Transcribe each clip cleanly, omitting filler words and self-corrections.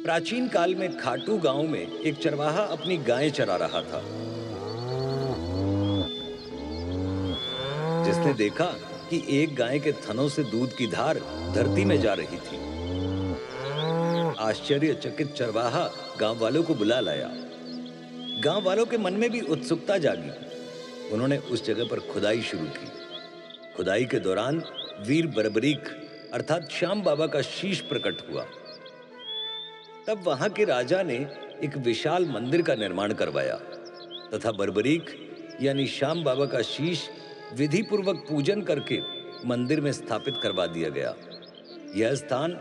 प्राचीन काल में खाटू गांव में एक चरवाहा अपनी गायें चरा रहा था। जिसने देखा कि एक गाय के थनों से दूध की धार धरती में जा रही थी। आश्चर्यचकित चरवाहा गांव वालों को बुला लाया। गांव वालों के मन में भी उत्सुकता जागी। उन्होंने उस जगह पर खुदाई शुरू की। खुदाई के दौरान वीर बर्बरीक अर्थात श्याम बाबा का शीश प्रकट हुआ। तब वहां के राजा ने एक विशाल मंदिर का निर्माण करवाया तथा बर्बरीक यानी श्याम बाबा का शीश विधि पूर्वक पूजन करके मंदिर में स्थापित करवा दिया गया। यह स्थान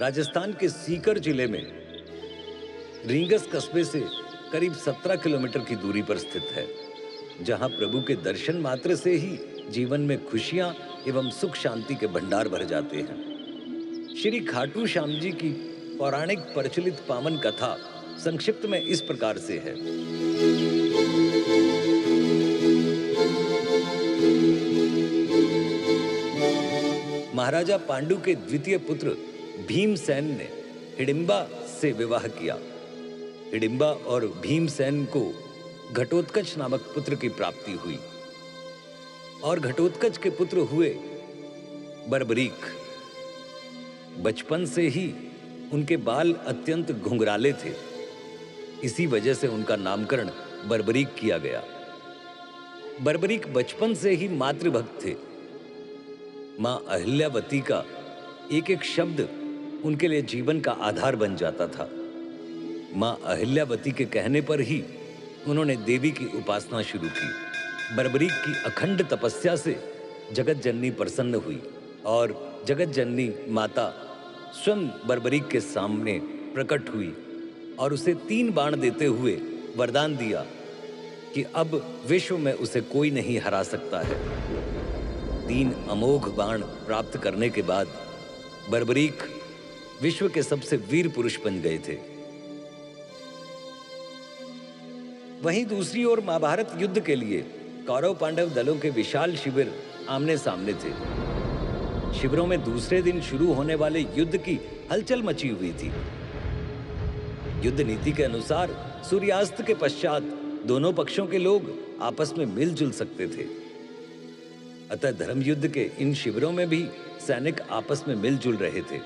राजस्थान के सीकर जिले में रींगस कस्बे से करीब 17 किलोमीटर की दूरी पर स्थित है, जहां प्रभु के दर्शन मात्र से ही जीवन में खुशियां एवं सुख शांति के भंडार भर जाते हैं। श्री खाटू श्याम जी की पौराणिक प्रचलित पावन कथा संक्षिप्त में इस प्रकार से है। महाराजा पांडु के द्वितीय पुत्र भीमसेन ने हिडिंबा से विवाह किया। हिडिंबा और भीमसेन को घटोत्कच नामक पुत्र की प्राप्ति हुई और घटोत्कच के पुत्र हुए बर्बरीक। बचपन से ही उनके बाल अत्यंत घुंघराले थे, इसी वजह से उनका नामकरण बर्बरीक किया गया। बर्बरीक बचपन से ही मातृभक्त थे। मां अहिल्यावती का एक एक शब्द उनके लिए जीवन का आधार बन जाता था। मां अहिल्यावती के कहने पर ही उन्होंने देवी की उपासना शुरू की। बर्बरीक की अखंड तपस्या से जगत जननी प्रसन्न हुई और जगत जननी माता स्वयं बर्बरीक के सामने प्रकट हुई और उसे 3 बाण देते हुए वरदान दिया कि अब विश्व में उसे कोई नहीं हरा सकता है। 3 अमोघ बाण प्राप्त करने के बाद बर्बरीक विश्व के सबसे वीर पुरुष बन गए थे। वहीं दूसरी ओर महाभारत युद्ध के लिए कौरव पांडव दलों के विशाल शिविर आमने सामने थे। शिविरों में दूसरे दिन शुरू होने वाले युद्ध की हलचल मची हुई थी। युद्ध नीति के अनुसार सूर्यास्त के पश्चात दोनों पक्षों के लोग आपस में मिलजुल सकते थे। अतः धर्म युद्ध के इन शिविरों में भी सैनिक आपस में मिलजुल रहे थे।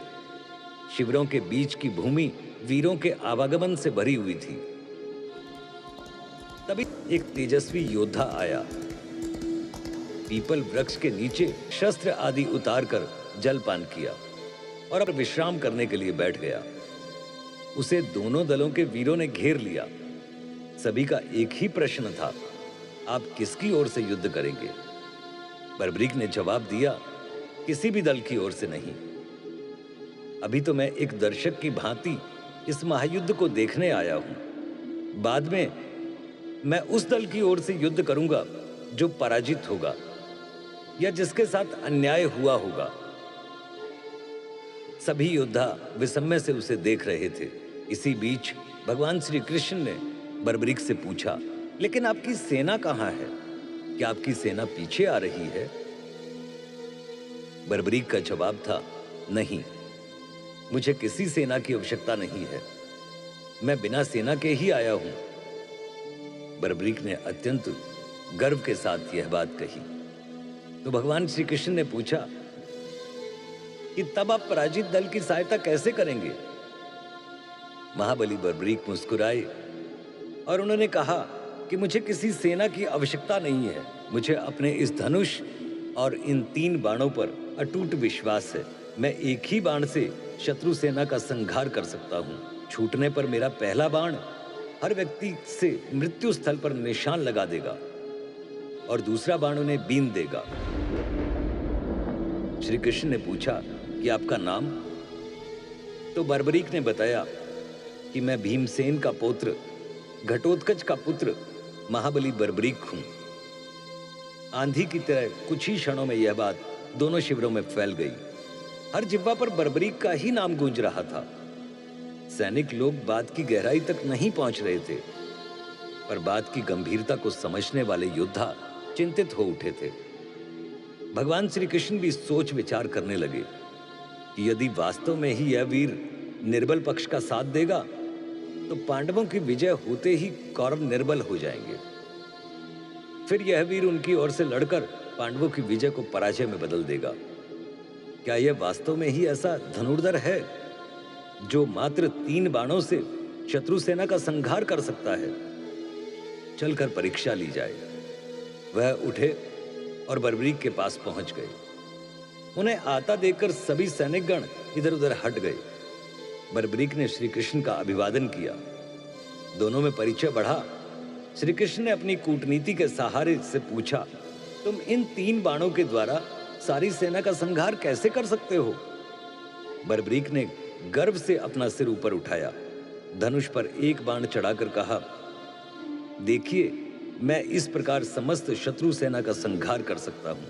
शिविरों के बीच की भूमि वीरों के आवागमन से भरी हुई थी। तभी एक तेजस्वी योद्धा आया। पीपल वृक्ष के नीचे शस्त्र आदि उतारकर जलपान किया और अब विश्राम करने के लिए बैठ गया। उसे दोनों दलों के वीरों ने घेर लिया। सभी का एक ही प्रश्न था, आप किसकी ओर से युद्ध करेंगे? बर्बरीक ने जवाब दिया, किसी भी दल की ओर से नहीं। अभी तो मैं एक दर्शक की भांति इस महायुद्ध को देखने आया हूं। बाद में मैं उस दल की ओर से युद्ध करूंगा जो पराजित होगा या जिसके साथ अन्याय हुआ होगा। सभी योद्धा विस्मय से उसे देख रहे थे। इसी बीच भगवान श्री कृष्ण ने बर्बरीक से पूछा, लेकिन आपकी सेना कहां है? क्या आपकी सेना पीछे आ रही है? बर्बरीक का जवाब था, नहीं, मुझे किसी सेना की आवश्यकता नहीं है। मैं बिना सेना के ही आया हूं। बर्बरीक ने अत्यंत गर्व के साथ यह बात कही। तो भगवान श्री कृष्ण ने पूछा कि तब आप पराजित दल की सहायता कैसे करेंगे? महाबली बर्बरीक मुस्कुराए और उन्होंने कहा कि मुझे किसी सेना की आवश्यकता नहीं है। मुझे अपने इस धनुष और इन 3 बाणों पर अटूट विश्वास है। मैं एक ही बाण से शत्रु सेना का संहार कर सकता हूं। छूटने पर मेरा पहला बाण हर व्यक्ति से मृत्यु स्थल पर निशान लगा देगा और दूसरा बाण उन्हें बींध देगा। श्री कृष्ण ने पूछा कि आपका नाम? तो बर्बरीक ने बताया कि मैं भीमसेन का पौत्र, घटोत्कच का पुत्र महाबली बर्बरीक हूं। आंधी की तरह कुछ ही क्षणों में यह बात दोनों शिविरों में फैल गई। हर जिह्वा पर बर्बरीक का ही नाम गूंज रहा था। सैनिक लोग बात की गहराई तक नहीं पहुंच रहे थे, पर बात की गंभीरता को समझने वाले योद्धा चिंतित हो उठे थे। भगवान श्री कृष्ण भी सोच विचार करने लगे कि यदि वास्तव में ही यह वीर निर्बल पक्ष का साथ देगा तो पांडवों की विजय होते ही कौरव निर्बल हो जाएंगे। फिर यह वीर उनकी ओर से लड़कर पांडवों की विजय को पराजय में बदल देगा। क्या यह वास्तव में ही ऐसा धनुर्धर है जो मात्र 3 बाणों से शत्रु सेना का संहार कर सकता है? चलकर परीक्षा ली जाए। वह उठे और बर्बरीक के पास पहुंच गए। उन्हें आता देखकर सभी सैनिकगण इधर उधर हट गए। बर्बरीक ने श्री कृष्ण का अभिवादन किया। दोनों में परिचय बढ़ा। श्री कृष्ण ने अपनी कूटनीति के सहारे से पूछा, तुम इन 3 बाणों के द्वारा सारी सेना का संहार कैसे कर सकते हो? बर्बरीक ने गर्व से अपना सिर ऊपर उठाया, धनुष पर एक बाण चढ़ाकर कहा, देखिए, मैं इस प्रकार समस्त शत्रु सेना का संहार कर सकता हूं।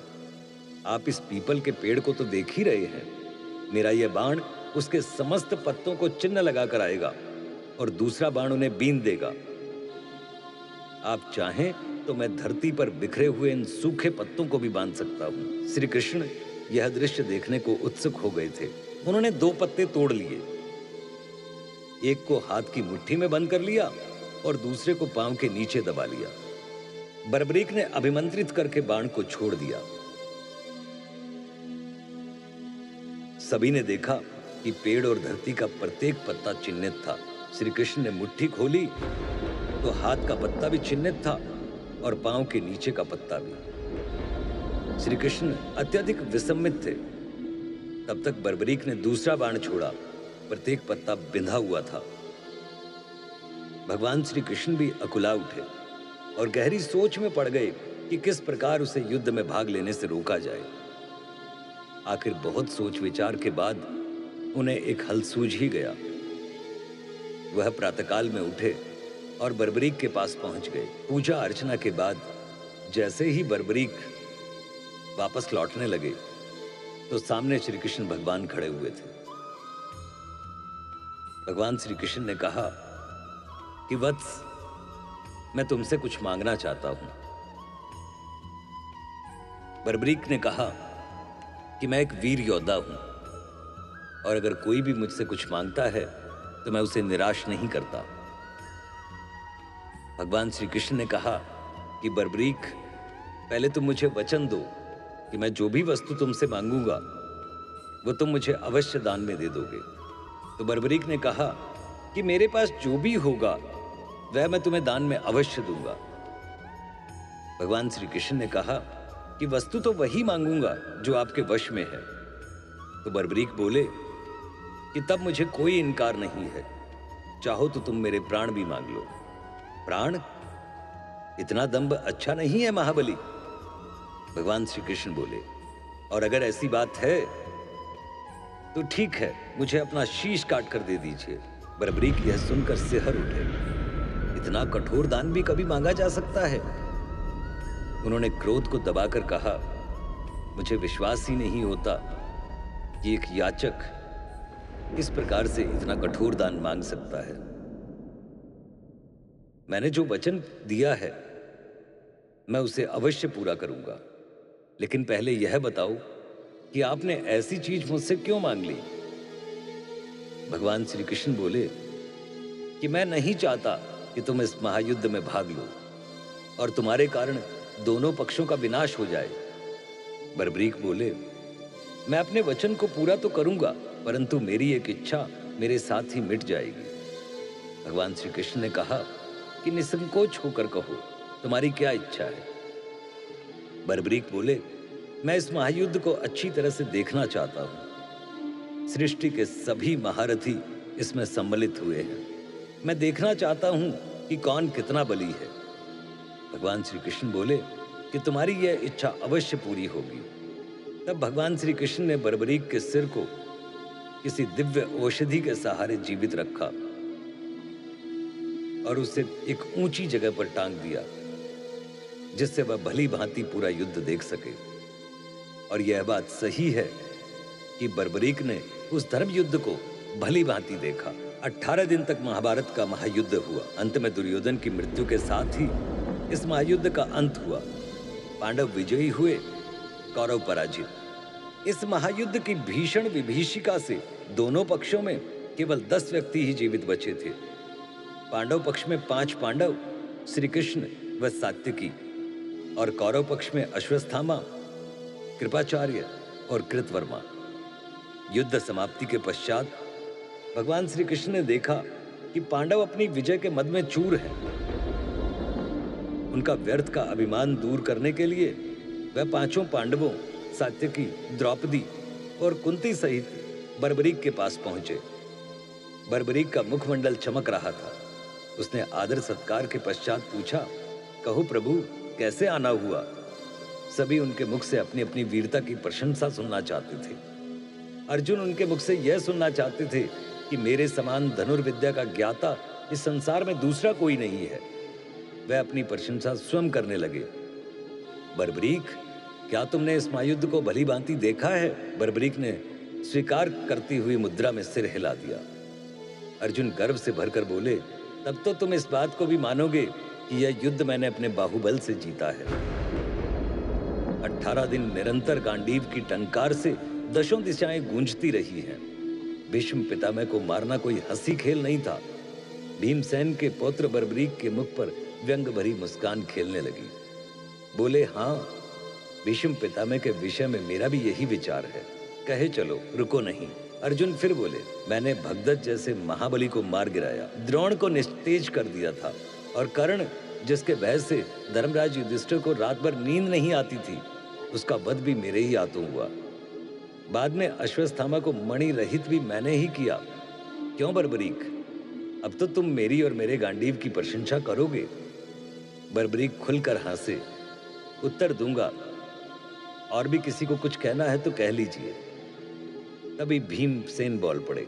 आप इस पीपल के पेड़ को तो देख ही रहे हैं। मेरा यह बाण उसके समस्त पत्तों को चिन्ह लगाकर आएगा और दूसरा बाण उन्हें बीन देगा। आप चाहें तो मैं धरती पर बिखरे हुए इन सूखे पत्तों को भी बांध सकता हूं। श्री कृष्ण यह दृश्य देखने को उत्सुक हो गए थे। उन्होंने 2 पत्ते तोड़ लिए, एक को हाथ की मुट्ठी में बंद कर लिया और दूसरे को पांव के नीचे दबा लिया। बर्बरीक ने अभिमंत्रित करके बाण को छोड़ दिया। सभी ने देखा कि पेड़ और धरती का प्रत्येक पत्ता चिन्हित था। श्री कृष्ण ने मुट्ठी खोली तो हाथ का पत्ता भी चिन्हित था और पांव के नीचे का पत्ता भी। श्री कृष्ण अत्यधिक विसम्मित थे। तब तक बर्बरीक ने दूसरा बाण छोड़ा। प्रत्येक पत्ता बिंधा हुआ था। भगवान श्री कृष्ण भी अकुला उठे और गहरी सोच में पड़ गए कि किस प्रकार उसे युद्ध में भाग लेने से रोका जाए। आखिर बहुत सोच विचार के बाद उन्हें एक हल सूझ ही गया। वह प्रातःकाल में उठे और बर्बरीक के पास पहुंच गए। पूजा अर्चना के बाद जैसे ही बर्बरीक वापस लौटने लगे तो सामने श्री कृष्ण भगवान खड़े हुए थे। भगवान श्री कृष्ण ने कहा कि वत्स, मैं तुमसे कुछ मांगना चाहता हूं। बर्बरीक ने कहा कि मैं एक वीर योद्धा हूं और अगर कोई भी मुझसे कुछ मांगता है तो मैं उसे निराश नहीं करता। भगवान श्री कृष्ण ने कहा कि बर्बरीक, पहले तुम मुझे वचन दो कि मैं जो भी वस्तु तुमसे मांगूंगा वो तुम मुझे अवश्य दान में दे दोगे। तो बर्बरीक ने कहा कि मेरे पास जो भी होगा वह मैं तुम्हें दान में अवश्य दूंगा। भगवान श्री कृष्ण ने कहा कि वस्तु तो वही मांगूंगा जो आपके वश में है। तो बर्बरीक बोले कि तब मुझे कोई इनकार नहीं है, चाहो तो तुम मेरे प्राण भी मांग लो। प्राण? इतना दंभ अच्छा नहीं है महाबली। भगवान श्री कृष्ण बोले, और अगर ऐसी बात है तो ठीक है, मुझे अपना शीश काट कर दे दीजिए। बर्बरीक यह सुनकर सिहर उठे। इतना कठोर दान भी कभी मांगा जा सकता है? उन्होंने क्रोध को दबाकर कहा, मुझे विश्वास ही नहीं होता कि एक याचक इस प्रकार से इतना कठोर दान मांग सकता है। मैंने जो वचन दिया है मैं उसे अवश्य पूरा करूंगा, लेकिन पहले यह बताओ कि आपने ऐसी चीज मुझसे क्यों मांग ली? भगवान श्री कृष्ण बोले कि मैं नहीं चाहता कि तुम इस महायुद्ध में भाग लो और तुम्हारे कारण दोनों पक्षों का विनाश हो जाए। बर्बरीक बोले, मैं अपने वचन को पूरा तो करूंगा, परंतु मेरी एक इच्छा मेरे साथ ही मिट जाएगी। भगवान श्री कृष्ण ने कहा कि निसंकोच होकर कहो, तुम्हारी क्या इच्छा है? बर्बरीक बोले, मैं इस महायुद्ध को अच्छी तरह से देखना चाहता हूं। सृष्टि के सभी महारथी इसमें सम्मिलित हुए हैं। मैं देखना चाहता हूं कि कौन कितना बली है। भगवान श्री कृष्ण बोले कि तुम्हारी यह इच्छा अवश्य पूरी होगी। तब भगवान श्री कृष्ण ने बर्बरीक के सिर को किसी दिव्य औषधि के सहारे जीवित रखा और उसे एक ऊंची जगह पर टांग दिया, जिससे वह भली भांति पूरा युद्ध देख सके। और यह बात सही है कि बर्बरीक ने उस धर्म युद्ध को भली भांति देखा। 18 दिन तक महाभारत का महायुद्ध हुआ। अंत में दुर्योधन की मृत्यु के साथ ही इस महायुद्ध का अंत हुआ। पांडव विजयी हुए, कौरव पराजित। इस महायुद्ध की भीषण विभीषिका से दोनों पक्षों में केवल 10 व्यक्ति ही जीवित बचे थे। पांडव पक्ष में 5 पांडव, श्री कृष्ण व सात्यकी, और कौरव पक्ष में अश्वत्थामा, कृपाचार्य और कृतवर्मा। युद्ध समाप्ति के पश्चात भगवान श्री कृष्ण ने देखा कि पांडव अपनी विजय के मद में चूर हैं। उनका व्यर्थ का अभिमान दूर करने के लिए वह 5 पांडवों सात्यकी, द्रौपदी और कुंती सहित बर्बरीक के पास पहुंचे। बर्बरीक का मुखमंडल चमक रहा था। उसने आदर सत्कार के पश्चात पूछा, कहो प्रभु, कैसे आना हुआ? सभी उनके मुख से अपनी अपनी वीरता की प्रशंसा सुनना चाहते थे। अर्जुन उनके मुख से यह सुनना चाहते थे कि मेरे समान धनुर्विद्या का ज्ञाता इस संसार में दूसरा कोई नहीं है। वह अपनी प्रशंसा स्वयं करने लगे। बर्बरीक, क्या तुमने इस महायुद्ध को भली भांति देखा है? बर्बरीक ने स्वीकार करती हुई मुद्रा में सिर हिला दिया। अर्जुन गर्व से भरकर बोले, तब तो तुम इस बात को भी मानोगे कि यह युद्ध मैंने अपने बाहुबल से जीता है। 18 दिन निरंतर गांडीव की टंकार से 10 दिशाएं गूंजती रही हैं। भीष्म पितामह को मारना कोई हंसी खेल नहीं था। भीमसेन के पौत्र बर्बरीक के मुख पर व्यंग भरी मुस्कान खेलने लगी। बोले, हाँ, भीष्म पितामह के विषय में मेरा भी यही विचार है। कहे चलो, रुको नहीं। अर्जुन फिर बोले, मैंने भगदत्त जैसे महाबली को मार गिराया, द्रोण को निस्तेज कर दिया था, और कर्ण, जिसके भय से धर्मराज युधिष्ठिर को रात भर नींद नहीं आती थी, उसका वध भी मेरे ही हाथों हुआ। बाद में अश्वत्थामा को मणि रहित भी मैंने ही किया। क्यों बर्बरीक, अब तो तुम मेरी और मेरे गांडीव की प्रशंसा करोगे? बर्बरीक खुलकर हंसे। उत्तर दूंगा, और भी किसी को कुछ कहना है तो कह लीजिए। तभी भीमसेन बोल पड़े,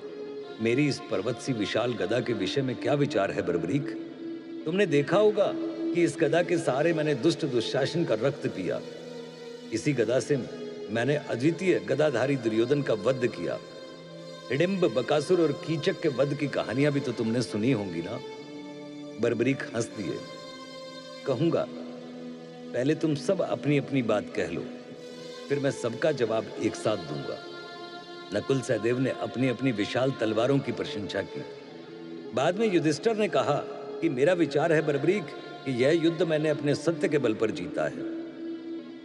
मेरी इस पर्वत सी विशाल गदा के विषय में क्या विचार है बर्बरीक? तुमने देखा होगा कि इस गदा के सहारे मैंने दुष्ट दुशासन का रक्त पिया। इसी गदा से मैंने अद्वितीय गदाधारी दुर्योधन का वध किया। हिडिंब, बकासुर और कीचक के वध की कहानियां भी तो तुमने सुनी होंगी ना? बर्बरीक हंस दिए। कहूंगा, पहले तुम सब अपनी अपनी बात कह लो, फिर मैं सबका जवाब एक साथ दूंगा। नकुल सहदेव ने अपनी अपनी विशाल तलवारों की प्रशंसा की। बाद में युधिष्ठिर ने कहा कि मेरा विचार है बर्बरीक कि यह युद्ध मैंने अपने सत्य के बल पर जीता है।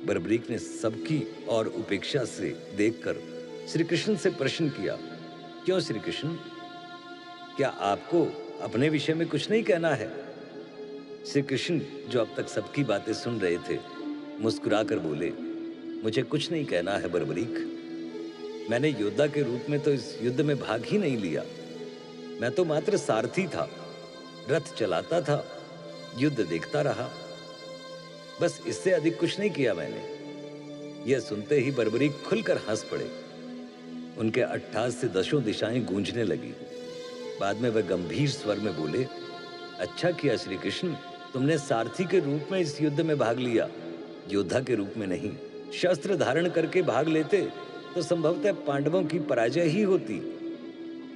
बर्बरीक ने सबकी और उपेक्षा से देखकर श्री कृष्ण से प्रश्न किया, क्यों श्री कृष्ण, क्या आपको अपने विषय में कुछ नहीं कहना है? श्री कृष्ण, जो अब तक सबकी बातें सुन रहे थे, मुस्कुराकर बोले, मुझे कुछ नहीं कहना है बर्बरीक। मैंने योद्धा के रूप में तो इस युद्ध में भाग ही नहीं लिया। मैं तो मात्र सारथी था, रथ चलाता था, युद्ध देखता रहा, बस इससे अधिक कुछ नहीं किया मैंने। यह सुनते ही बर्बरीक खुलकर हंस पड़े। उनके अट्ठास से 10 दिशाएं गूंजने लगी। बाद में वह गंभीर स्वर में बोले, अच्छा किया श्री कृष्ण, तुमने सारथी के रूप में इस युद्ध में भाग लिया, योद्धा के रूप में नहीं। शस्त्र धारण करके भाग लेते तो संभवतः पांडवों की पराजय ही होती।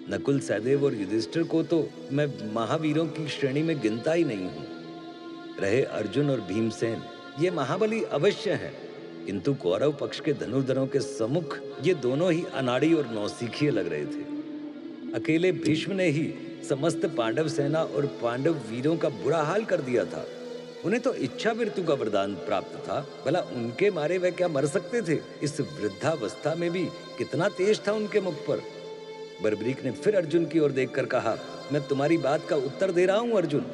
नकुल, सहदेव और युधिष्ठिर को तो मैं महावीरों की श्रेणी में गिनता ही नहीं हूं। रहे अर्जुन और भीमसेन, ये महाबली अवश्य हैं, किंतु कौरव पक्ष के धनुर्धरों के सम्मुख ये दोनों ही अनाड़ी और नौसिखिए लग रहे थे। अकेले भीष्म ने ही समस्त पांडव सेना और पांडव वीरों का बुरा हाल कर दिया था। उन्हें तो इच्छा मृत्यु का वरदान प्राप्त था, भला उनके मारे वह क्या मर सकते थे? इस वृद्धावस्था में भी कितना तेज था उनके मुख पर। बर्बरीक ने फिर अर्जुन की ओर देखकर कहा, मैं तुम्हारी बात का उत्तर दे रहा हूं अर्जुन।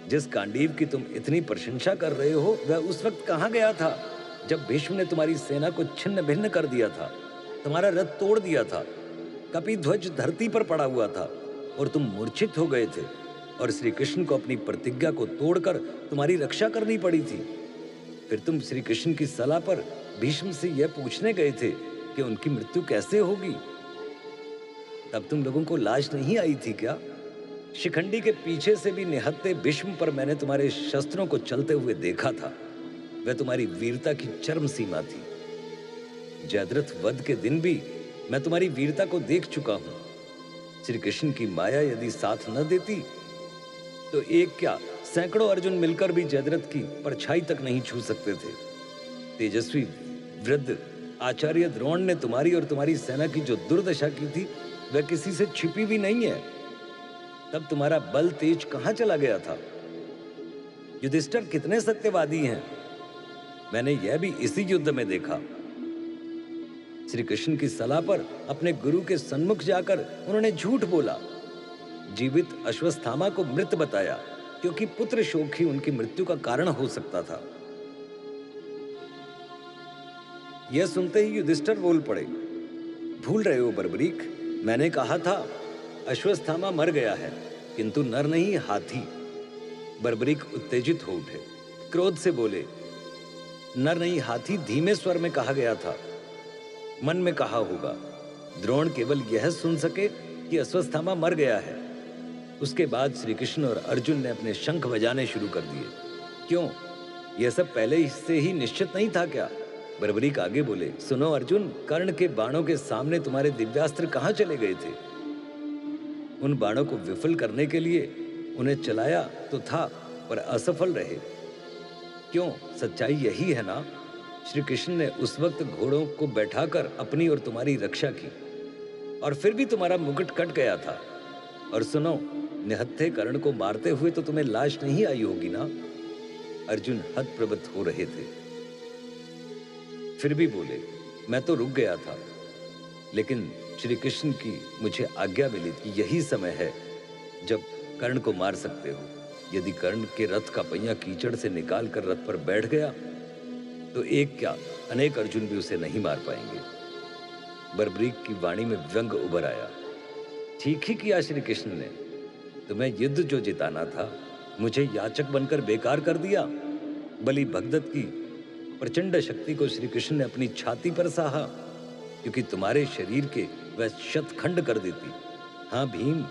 जिस गांडीव की तुम इतनी प्रशंसा कर रहे हो, वह उस वक्त कहां गया था जब भीष्म ने तुम्हारी सेना को छिन्न भिन्न कर दिया था, तुम्हारा रथ तोड़ दिया था, कपिध्वज धरती पर पड़ा हुआ था और तुम मूर्छित हो गए थे, और श्री कृष्ण को अपनी प्रतिज्ञा को तोड़कर तुम्हारी रक्षा करनी पड़ी थी। फिर तुम श्री कृष्ण की सलाह पर भीष्म से यह पूछने गए थे कि उनकी मृत्यु कैसे होगी। तब तुम लोगों को लाज नहीं आई थी क्या? शिखंडी के पीछे से भी निहत्थे भीष्म पर मैंने तुम्हारे शस्त्रों को चलते हुए देखा था। वह तुम्हारी वीरता की चरम सीमा थी। जयद्रथ वध के दिन भी मैं तुम्हारी वीरता को देख चुका हूं। श्री कृष्ण की माया यदि साथ न देती तो एक क्या सैकड़ों अर्जुन मिलकर भी जयद्रथ की परछाई तक नहीं छू सकते थे। तेजस्वी वृद्ध आचार्य द्रोण ने तुम्हारी और तुम्हारी सेना की जो दुर्दशा की थी, वह किसी से छिपी भी नहीं है। तब तुम्हारा बल तेज कहां चला गया था? युधिष्ठिर कितने सत्यवादी हैं, मैंने यह भी इसी युद्ध में देखा। श्री कृष्ण की सलाह पर अपने गुरु के सन्मुख जाकर उन्होंने झूठ बोला, जीवित अश्वत्थामा को मृत बताया, क्योंकि पुत्र शोक ही उनकी मृत्यु का कारण हो सकता था। यह सुनते ही युधिष्ठिर बोल पड़े, भूल रहे हो बर्बरीक, मैंने कहा था अश्वत्थामा मर गया है, किंतु नर नहीं हाथी। बर्बरीक उत्तेजित हो उठे, क्रोध से बोले, नर नहीं हाथी धीमे स्वर में कहा गया था, मन में कहा होगा। द्रोण केवल यह सुन सके कि अश्वत्थामा मर गया है। उसके बाद श्री कृष्ण और अर्जुन ने अपने शंख बजाने शुरू कर दिए। क्यों, यह सब पहले से ही निश्चित नहीं था क्या? बर्बरीक आगे बोले, सुनो अर्जुन, कर्ण के बाणों के सामने तुम्हारे दिव्यास्त्र कहां चले गए थे? उन बाणों को विफल करने के लिए उन्हें चलाया तो था, पर असफल रहे। क्यों, सच्चाई यही है ना? श्री कृष्ण ने उस वक्त घोड़ों को बैठाकर अपनी और तुम्हारी रक्षा की, और फिर भी तुम्हारा मुकुट कट गया था। और सुनो, निहत्थे कर्ण को मारते हुए तो तुम्हें लाज नहीं आई होगी ना? अर्जुन हतप्रभत हो रहे थे, फिर भी बोले, मैं तो रुक गया था, लेकिन श्री कृष्ण की मुझे आज्ञा मिली कि यही समय है जब कर्ण को मार सकते हो। यदि कर्ण के रथ का पहिया कीचड़ से निकाल कर रथ पर बैठ गया तो एक क्या अनेक अर्जुन भी उसे नहीं मार पाएंगे। बर्बरीक की वाणी में व्यंग उभर आया। ठीक ही किया श्री कृष्ण ने, तुम्हें युद्ध जो जिताना था, मुझे याचक बनकर बेकार कर दिया। बलि भगदत्त की प्रचंड शक्ति को श्री कृष्ण ने अपनी छाती पर सहा, क्योंकि तुम्हारे शरीर के वह शतखंड कर देती। हाँ भीम,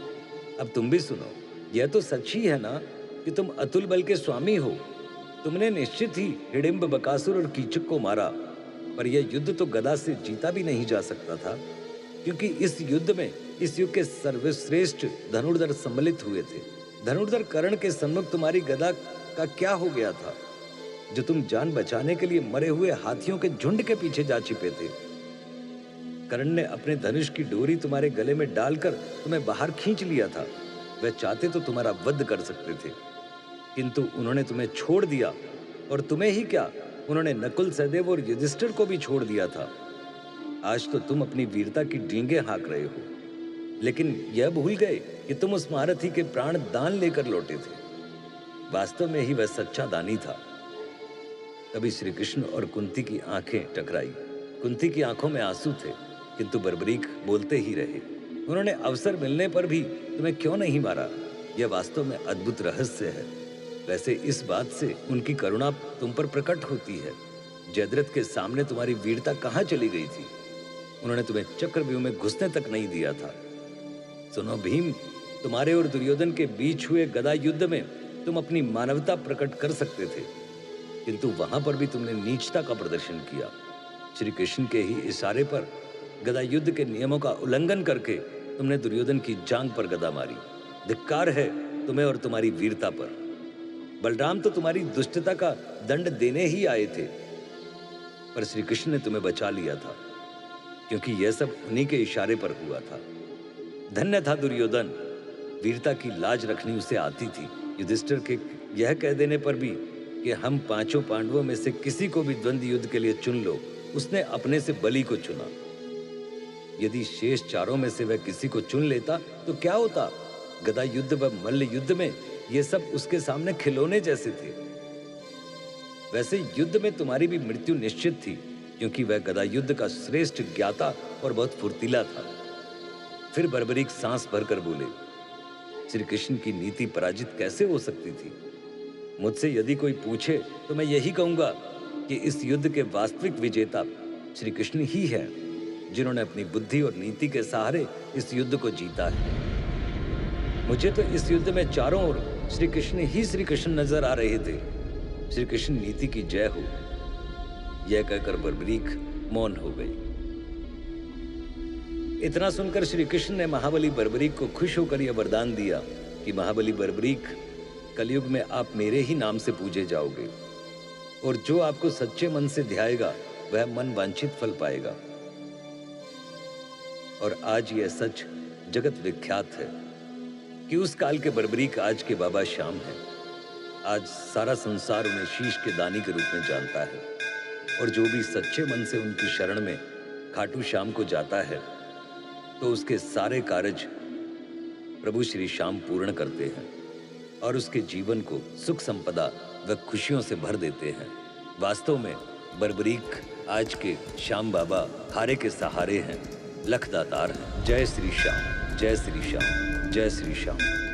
अब तुम भी सुनो, यह तो सच ही है ना कि तुम अतुल बल के स्वामी हो। तुमने निश्चित ही हिडिंब, बकासुर और कीचक को मारा, पर यह युद्ध तो गदा से जीता भी नहीं जा सकता था, क्योंकि इस युद्ध में इस युग के सर्वश्रेष्ठ धनुर्धर सम्मिलित हुए थे। धनुर्धर कर्ण के सम्मुख तुम्हारी गदा का क्या हो गया था, जो तुम जान बचाने के लिए मरे हुए हाथियों के झुंड के पीछे जा छिपे थे? कर्ण ने अपने धनुष की डोरी तुम्हारे गले में डालकर तुम्हें बाहर खींच लिया था। वह चाहते तो तुम्हारा वध कर सकते थे, किंतु उन्होंने तुम्हें छोड़ दिया। और तुम्हें ही क्या, उन्होंने नकुल, सहदेव और युधिष्ठिर को भी छोड़ दिया था। आज तो तुम अपनी वीरता की डींगे हाँक रहे हो, लेकिन यह भूल गए कि तुम उस महारथी के प्राण दान लेकर लौटे थे। वास्तव में ही वह सच्चा दानी था। तभी श्री कृष्ण और कुंती की आंखें टकराई। कुंती की आंखों में आंसू थे, किंतु बर्बरीक बोलते ही रहे। उन्होंने अवसर मिलने पर भी तुम्हें क्यों नहीं मारा, यह वास्तव में अद्भुत रहस्य है। वैसे इस बात से उनकी करुणा तुम पर प्रकट होती है। जयद्रथ के सामने तुम्हारी वीरता कहाँ चली गई थी? उन्होंने तुम्हें चक्रव्यूह में घुसने तक नहीं दिया था। सुनो भीम, तुम्हारे और दुर्योधन के बीच हुए गदा युद्ध में तुम अपनी मानवता प्रकट कर सकते थे, किंतु वहां पर भी तुमने नीचता का प्रदर्शन किया। श्री कृष्ण के ही इशारे पर गदा युद्ध के नियमों का उल्लंघन करके तुमने दुर्योधन की जांघ पर गदा मारी। धिक्कार है तुम्हें और तुम्हारी वीरता पर। बलराम तो तुम्हारी दुष्टता का दंड देने ही आए थे, पर श्री कृष्ण ने तुम्हें बचा लिया था, क्योंकि यह सब उन्हीं के इशारे पर हुआ था। धन्य था दुर्योधन, वीरता की लाज रखनी उसे आती थी। युधिष्ठिर के यह कह देने पर भी कि हम पांचों पांडवों में से किसी को भी द्वंद्व युद्ध के लिए चुन लो, उसने अपने से बलि को चुना। यदि शेष चारों में से वह किसी को चुन लेता तो क्या होता? गदा युद्ध व मल्ल युद्ध में ये सब उसके सामने खिलौने जैसे थे। वैसे युद्ध में तुम्हारी भी मृत्यु निश्चित थी, क्योंकि वह गदा युद्ध का श्रेष्ठ ज्ञाता और बहुत फुर्तीला था। फिर बर्बरीक सांस भरकर बोले, श्री कृष्ण की नीति पराजित कैसे हो सकती थी? मुझसे यदि कोई पूछे तो मैं यही कहूंगा कि इस युद्ध के वास्तविक विजेता श्री कृष्ण ही हैं, जिन्होंने अपनी बुद्धि और नीति के सहारे इस युद्ध को जीता है। मुझे तो इस युद्ध में चारों ओर श्री कृष्ण नजर आ रहे थे। श्री कृष्ण नीति की जय हो। यह कहकर बर्बरीक मौन हो गई। इतना सुनकर श्री कृष्ण ने महाबली बर्बरीक को खुश होकर यह वरदान दिया कि महाबली बर्बरीक, कलयुग में आप मेरे ही नाम से पूजे जाओगे, और जो आपको सच्चे मन से ध्याएगा वह मन वांछित फल पाएगा। और आज यह सच जगत विख्यात है कि उस काल के बर्बरीक आज के बाबा श्याम हैं। आज सारा संसार उन्हें शीश के दानी के रूप में जानता है, और जो भी सच्चे मन से उनकी शरण में खाटू श्याम को जाता है तो उसके सारे कार्य प्रभु श्री श्याम पूर्ण करते हैं और उसके जीवन को सुख संपदा व खुशियों से भर देते हैं। वास्तव में बर्बरीक आज के श्याम बाबा हारे के सहारे हैं, लखदातार हैं। जय श्री श्याम, जय श्री श्याम, जय श्री श्याम।